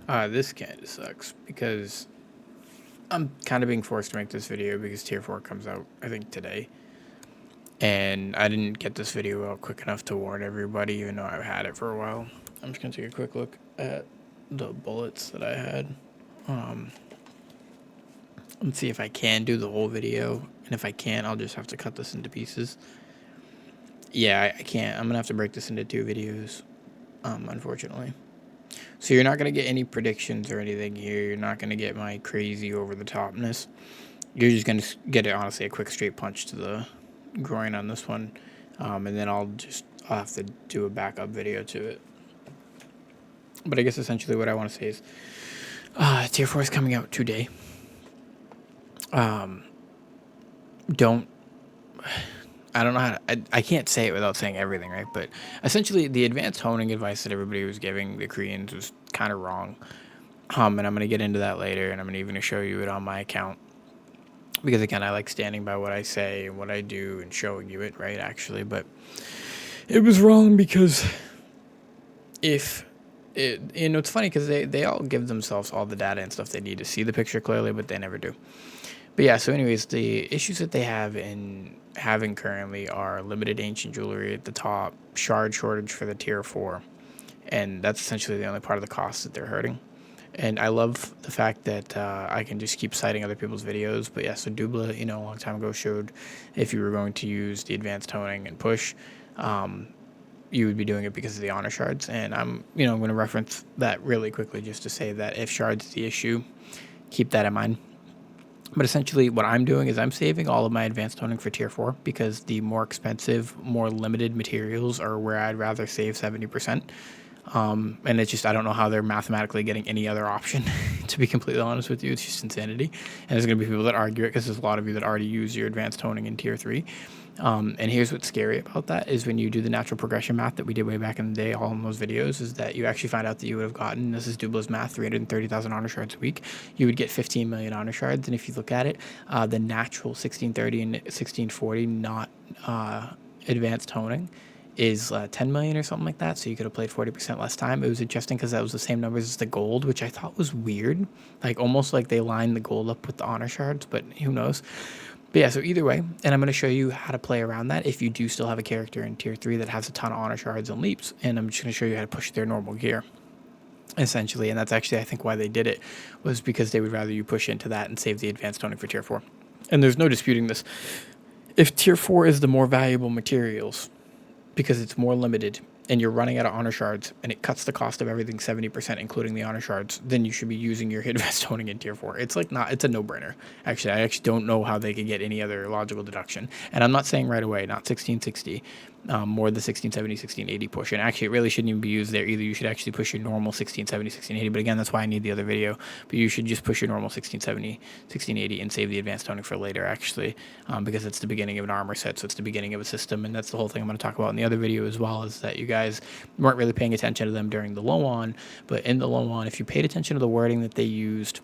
This kind of sucks because I'm kind of being forced to make this video because Tier 4 comes out, I think, today. And I didn't get this video out quick enough to warn everybody, even though I've had it for a while. I'm just going to take a quick look at the bullets that I had. Let's see if I can do the whole video. And if I can't, I'll just have to cut this into pieces. Yeah, I can't. I'm going to have to break this into 2 videos, unfortunately. So you're not going to get any predictions or anything here. You're not going to get my crazy over-the-topness. You're just going to get, it honestly, a quick straight punch to the groin on this one. And then I'll have to do a backup video to it. But I guess essentially what I want to say is Tier 4 is coming out today. Don't... I don't know how to, I can't say it without saying everything, right? But essentially, the advanced honing advice that everybody was giving the Koreans was kind of wrong. And I'm going to get into that later, and I'm even going to show you it on my account. Because, again, I like standing by what I say and what I do and showing you it, right, actually. But it was wrong because it's funny because they all give themselves all the data and stuff they need to see the picture clearly, but they never do. But yeah, so anyways, the issues that they have in having currently are limited ancient jewelry at the top, shard shortage for the tier 4, and that's essentially the only part of the cost that they're hurting. And I love the fact that I can just keep citing other people's videos. But yeah, so Dubla, a long time ago showed if you were going to use the advanced toning and push, you would be doing it because of the honor shards. And I'm going to reference that really quickly just to say that if shards is the issue, keep that in mind. But essentially what I'm doing is I'm saving all of my advanced toning for tier 4 because the more expensive, more limited materials are where I'd rather save 70%. And it's just, I don't know how they're mathematically getting any other option, to be completely honest with you. It's just insanity. And there's going to be people that argue it because there's a lot of you that already use your advanced toning in tier 3. And here's what's scary about that is when you do the natural progression math that we did way back in the day, all in those videos, is that you actually find out that you would have gotten, this is Dubla's math, 330,000 honor shards a week. You would get 15 million honor shards. And if you look at it, the natural 1630 and 1640, not advanced toning, is 10 million or something like that. So you could have played 40% less time. It was interesting because that was the same numbers as the gold, which I thought was weird. Like almost like they lined the gold up with the honor shards, but who knows. But yeah, so either way, and I'm going to show you how to play around that if you do still have a character in tier 3 that has a ton of honor shards and leaps. And I'm just going to show you how to push their normal gear, essentially. And that's actually, I think, why they did it, was because they would rather you push into that and save the advanced toning for tier 4. And there's no disputing this. If tier 4 is the more valuable materials, because it's more limited and you're running out of honor shards and it cuts the cost of everything 70%, including the honor shards, then you should be using your advanced toning in tier 4. It's like it's a no-brainer. Actually, I actually don't know how they could get any other logical deduction. And I'm not saying right away, not 1660, more the 1670, 1680 push. And actually, it really shouldn't even be used there either. You should actually push your normal 1670, 1680. But again, that's why I need the other video. But you should just push your normal 1670, 1680 and save the advanced toning for later, actually, because it's the beginning of an armor set. So it's the beginning of a system. And that's the whole thing I'm going to talk about in the other video as well, is that you guys weren't really paying attention to them during the low on. But in the low on, if you paid attention to the wording that they used,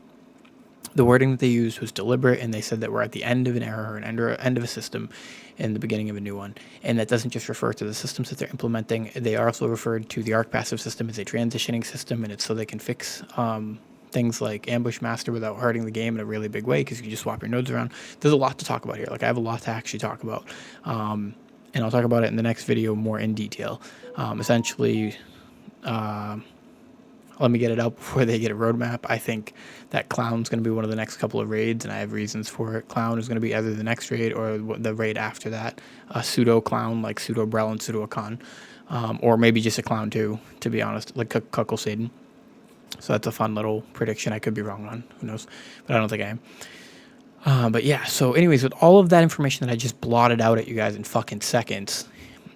the wording that they used was deliberate, and they said that we're at the end of an era or an end of a system and the beginning of a new one. And that doesn't just refer to the systems that they're implementing. They also referred to the arc passive system as a transitioning system, and it's so they can fix things like Ambush Master without hurting the game in a really big way, because you can just swap your nodes around. There's a lot to talk about here. Like, I have a lot to actually talk about. And I'll talk about it in the next video more in detail. Essentially, let me get it out before they get a roadmap. I think that Clown's going to be one of the next couple of raids, and I have reasons for it. Clown is going to be either the next raid or the raid after that. A pseudo Clown, like pseudo Brel and pseudo Khan. Or maybe just a Clown too, to be honest, like Cuckle Satan. So that's a fun little prediction. I could be wrong on, who knows, but I don't think I am. But yeah, so anyways, with all of that information that I just blotted out at you guys in fucking seconds,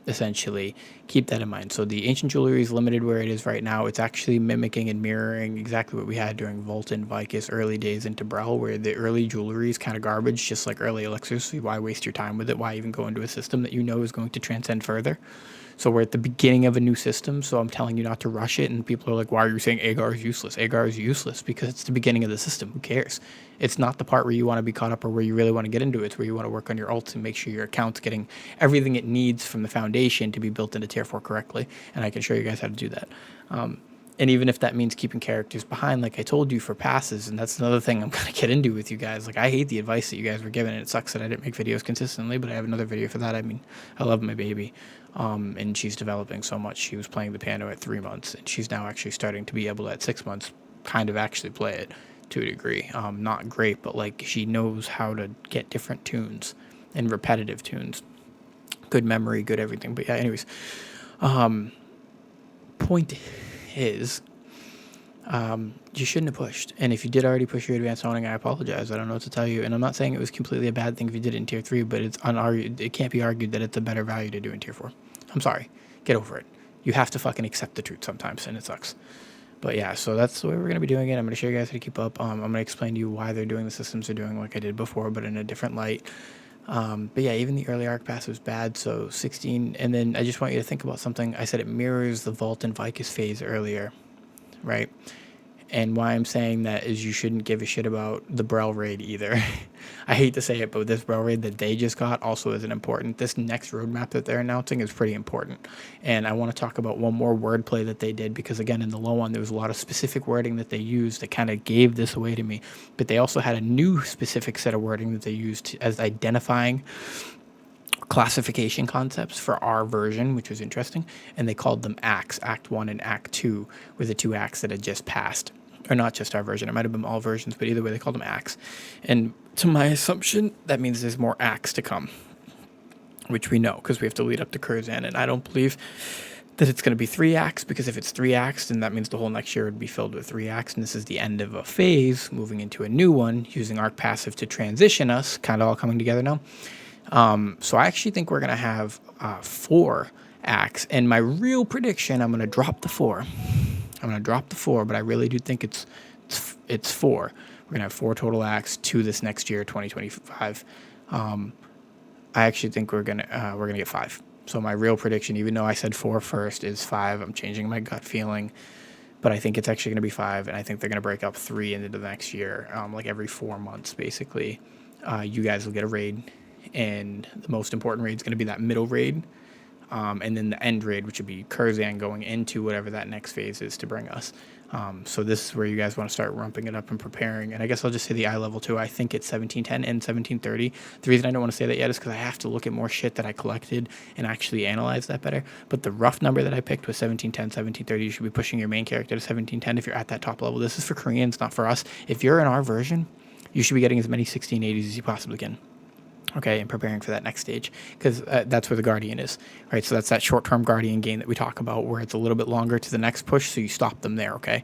essentially, keep that in mind. So the ancient jewelry is limited where it is right now. It's actually mimicking and mirroring exactly what we had during Volt and Vicus early days into Brel, where the early jewelry is kind of garbage, just like early elixirs. So why waste your time with it? Why even go into a system that you know is going to transcend further? So we're at the beginning of a new system, so I'm telling you not to rush it. And people are like, why are you saying Agar is useless? Agar is useless because it's the beginning of the system. Who cares? It's not the part where you want to be caught up or where you really want to get into it. It's where you want to work on your ults and make sure your account's getting everything it needs from the foundation to be built into tier 4 correctly. And I can show you guys how to do that. And even if that means keeping characters behind, like I told you, for passes, and that's another thing I'm going to get into with you guys. Like, I hate the advice that you guys were given, and it sucks that I didn't make videos consistently, but I have another video for that. I mean, I love my baby, and she's developing so much. She was playing the piano at 3 months, and she's now actually starting to be able to, at 6 months, kind of actually play it to a degree. Not great, but like she knows how to get different tunes and repetitive tunes. Good memory, good everything. But yeah, anyways, point is, you shouldn't have pushed. And if you did already push your advanced honing, I apologize. I don't know what to tell you. And I'm not saying it was completely a bad thing if you did it in tier 3, but it can't be argued that it's a better value to do in tier 4. I'm sorry. Get over it. You have to fucking accept the truth sometimes, and it sucks. But yeah, so that's the way we're going to be doing it. I'm going to show you guys how to keep up. I'm going to explain to you why they're doing the systems they're doing like I did before, but in a different light. But yeah, even the early arc pass was bad, so 16. And then I just want you to think about something. I said it mirrors the Vault and Vicus phase earlier, right? And why I'm saying that is you shouldn't give a shit about the Brel raid either. I hate to say it, but this Brel raid that they just got also isn't important. This next roadmap that they're announcing is pretty important. And I want to talk about one more wordplay that they did, because again, in the low one, there was a lot of specific wording that they used that kind of gave this away to me. But they also had a new specific set of wording that they used as identifying classification concepts for our version, which was interesting. And they called them acts. Act 1 and Act 2 were the 2 acts that had just passed. Or not just our version, it might have been all versions, but either way, they called them acts. And to my assumption, that means there's more acts to come, which we know, because we have to lead up to Kurzan. And I don't believe that it's going to be 3 acts, because if it's 3 acts, then that means the whole next year would be filled with 3 acts, and this is the end of a phase, moving into a new one, using Arc Passive to transition us, kind of all coming together now. So I actually think we're going to have 4 acts, and my real prediction, I'm going to drop the 4. I'm going to drop the 4, but I really do think it's 4. We're going to have 4 total acts to this next year, 2025. I actually think we're gonna get 5. So my real prediction, even though I said 4 first, is 5. I'm changing my gut feeling, but I think it's actually going to be 5, and I think they're going to break up 3 into the next year, like every 4 months, basically. You guys will get a raid, and the most important raid is going to be that middle raid. And then the end raid, which would be Kurzan going into whatever that next phase is to bring us. So this is where you guys want to start ramping it up and preparing. And I guess I'll just say the eye level too. I think it's 1710 and 1730. The reason I don't want to say that yet is because I have to look at more shit that I collected and actually analyze that better. But the rough number that I picked was 1710, 1730. You should be pushing your main character to 1710 if you're at that top level. This is for Koreans, not for us. If you're in our version, you should be getting as many 1680s as you possibly can. Okay, and preparing for that next stage, because that's where the Guardian is, right? So that's that short-term Guardian gain that we talk about, where it's a little bit longer to the next push, so you stop them there, okay?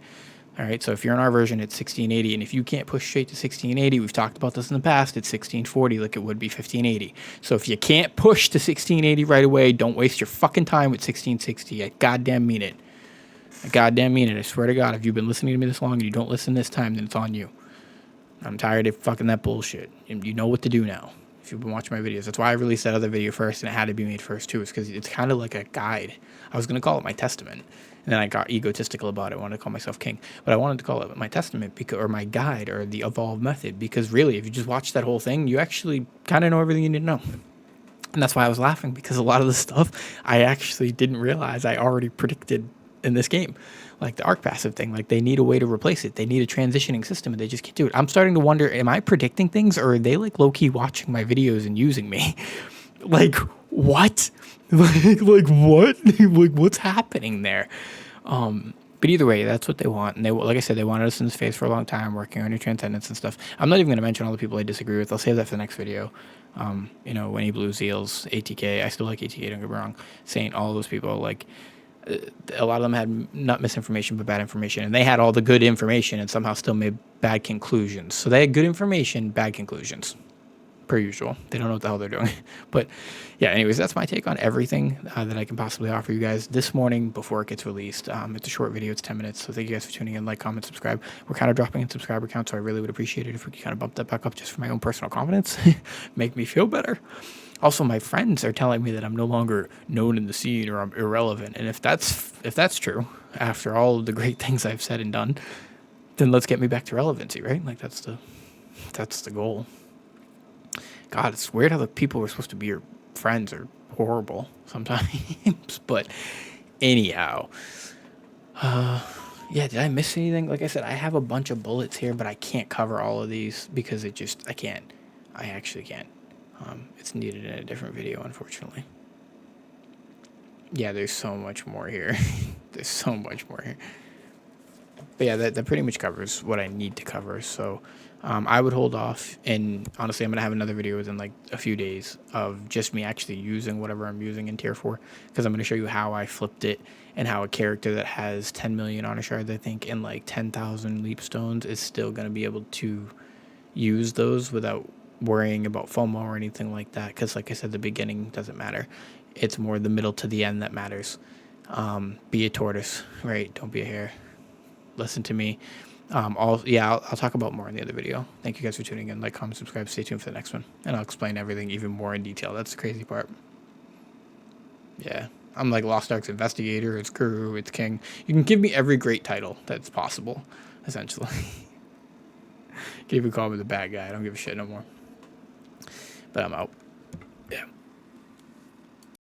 All right, so if you're in our version, it's 1680, and if you can't push straight to 1680, we've talked about this in the past, it's 1640, like it would be 1580. So if you can't push to 1680 right away, don't waste your fucking time with 1660. I goddamn mean it. I goddamn mean it. I swear to God, if you've been listening to me this long and you don't listen this time, then it's on you. I'm tired of fucking that bullshit. And you know what to do now. If you've been watching my videos, that's why I released that other video first, and it had to be made first too. Is because it's kind of like a guide. I was gonna call it my testament, and then I got egotistical about it. I wanted to call myself king, but I wanted to call it my testament or my guide, or the evolved method. Because really, if you just watch that whole thing, you actually kind of know everything you need to know. And that's why I was laughing, because a lot of the stuff I actually didn't realize I already predicted in this game. Like the arc passive thing, like they need a way to replace it. They need a transitioning system, and they just can't do it. I'm starting to wonder, am I predicting things, or are they like low-key watching my videos and using me? Like, what? like what? Like, what's happening there? But either way, that's what they want. And they, like I said, they wanted us in this phase for a long time, working on your transcendence and stuff. I'm not even going to mention all the people I disagree with. I'll save that for the next video. Winnie Blue, Zeals, ATK. I still like ATK, don't get me wrong. Saint, all those people, like, a lot of them had not misinformation but bad information, and they had all the good information and somehow still made bad conclusions. So they had good information, bad conclusions, per usual. They don't know what the hell they're doing. But yeah, anyways, that's my take on everything that I can possibly offer you guys this morning before it gets released. It's a short video, it's 10 minutes, so thank you guys for tuning in. Like, comment, subscribe. We're kind of dropping in subscriber count, so I really would appreciate it if we could kind of bump that back up just for my own personal confidence, make me feel better. Also, my friends are telling me that I'm no longer known in the scene, or I'm irrelevant. And if that's true, after all of the great things I've said and done, then let's get me back to relevancy, right? Like that's the goal. God, it's weird how the people who are supposed to be your friends are horrible sometimes. But anyhow, Yeah, did I miss anything? Like I said, I have a bunch of bullets here, but I can't cover all of these because I can't. I actually can't. It's needed in a different video, unfortunately. Yeah, there's so much more here. There's so much more here. But yeah, that pretty much covers what I need to cover. So I would hold off. And honestly, I'm going to have another video within like a few days of just me actually using whatever I'm using in tier 4. Because I'm going to show you how I flipped it and how a character that has 10 million honor shards, I think, and like 10,000 leap stones is still going to be able to use those without worrying about FOMO or anything like that. Because like I said, the beginning doesn't matter. It's more the middle to the end that matters. Be a tortoise, right? Don't be a hare. Listen to me. I'll talk about more in the other video. Thank you guys for tuning in. Like, comment, subscribe. Stay tuned for the next one, and I'll explain everything even more in detail. That's the crazy part. Yeah, I'm like Lost Ark's investigator. It's guru. It's king. You can give me every great title that's possible, essentially. Can even call me the bad guy. I don't give a shit no more. But I'm out. Yeah.